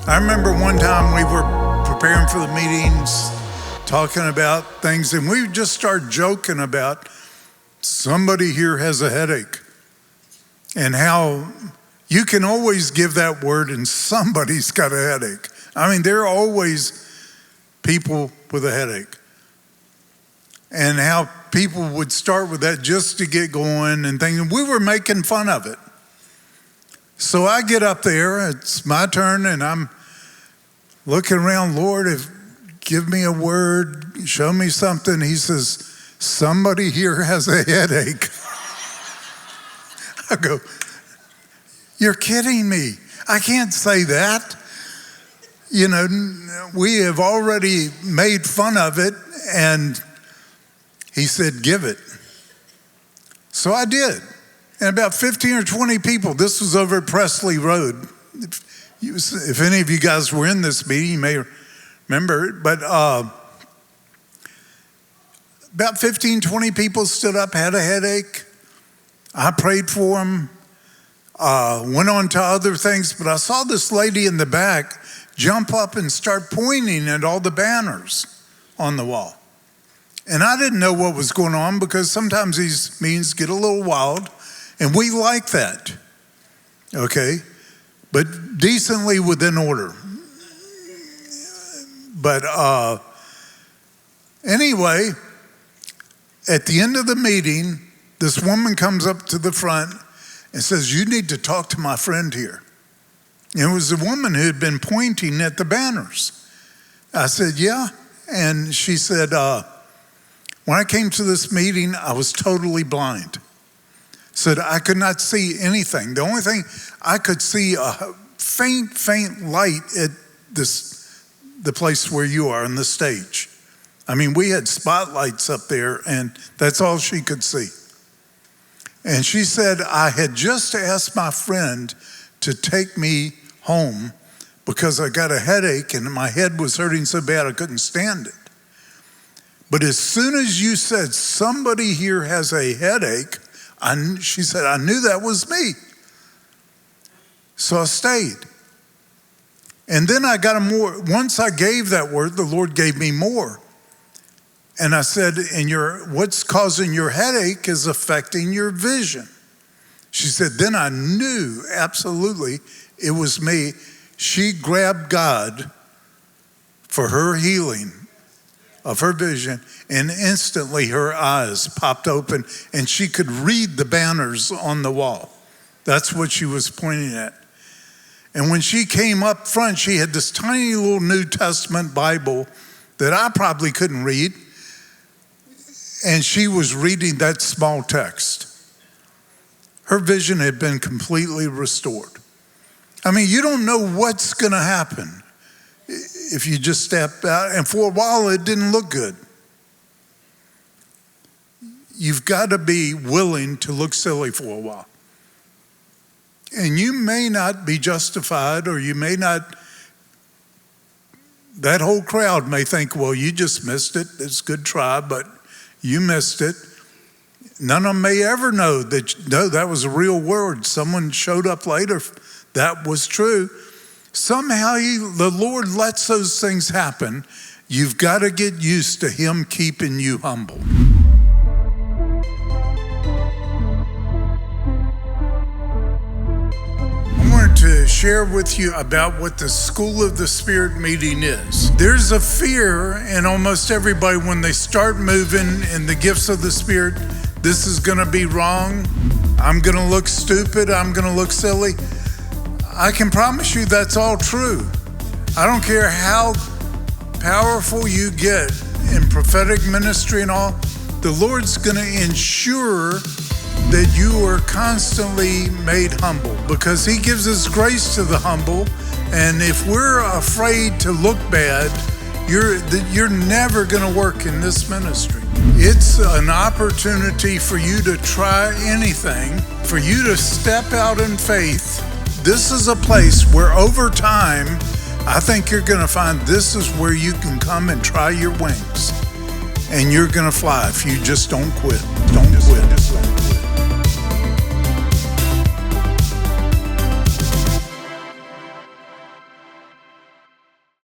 I remember one time we were preparing for the meetings, talking about things, and we just started joking about somebody here has a headache and how you can always give that word and somebody's got a headache. I mean, there are always people with a headache. And how people would start with that just to get going and things. We were making fun of it. So I get up there, it's my turn, and I'm looking around, Lord, give me a word, show me something. He says, somebody here has a headache. I go, you're kidding me. I can't say that. You know, we have already made fun of it, and he said, give it. So I did. And about 15 or 20 people, this was over at Presley Road. If any of you guys were in this meeting, you may remember it. But about 15, 20 people stood up, had a headache. I prayed for them, went on to other things. But I saw this lady in the back jump up and start pointing at all the banners on the wall. And I didn't know what was going on because sometimes these meetings get a little wild, and we like that, okay? But decently within order. But anyway, at the end of the meeting, this woman comes up to the front and says, you need to talk to my friend here. And it was a woman who had been pointing at the banners. I said, yeah. And she said, when I came to this meeting, I was totally blind. Said I could not see anything. The only thing I could see a faint light at the place where you are on the stage. I mean, we had spotlights up there, and that's all she could see. And she said, I had just asked my friend to take me home because I got a headache and my head was hurting so bad I couldn't stand it. But as soon as you said somebody here has a headache, she said, I knew that was me. So I stayed. And then I got once I gave that word, the Lord gave me more. And I said, what's causing your headache is affecting your vision. She said, then I knew absolutely it was me. She grabbed God for her healing of her vision, and instantly her eyes popped open and she could read the banners on the wall. That's what she was pointing at. And when she came up front, she had this tiny little New Testament Bible that I probably couldn't read, and she was reading that small text. Her vision had been completely restored. I mean, you don't know what's going to happen if you just step out, and for a while it didn't look good. You've got to be willing to look silly for a while. And you may not be justified, or you may not, that whole crowd may think, well, you just missed it. It's a good try, but you missed it. None of them may ever know that, no, that was a real word. Someone showed up later, that was true. Somehow the Lord lets those things happen. You've got to get used to Him keeping you humble. I wanted to share with you about what the School of the Spirit meeting is. There's a fear in almost everybody when they start moving in the gifts of the Spirit. This is going to be wrong. I'm going to look stupid. I'm going to look silly. I can promise you that's all true. I don't care how powerful you get in prophetic ministry and all, the Lord's going to ensure that you are constantly made humble because He gives His grace to the humble. And if we're afraid to look bad, you're never going to work in this ministry. It's an opportunity for you to try anything, for you to step out in faith. This is a place where over time, I think you're going to find this is where you can come and try your wings. And you're going to fly if you just don't quit. Don't quit.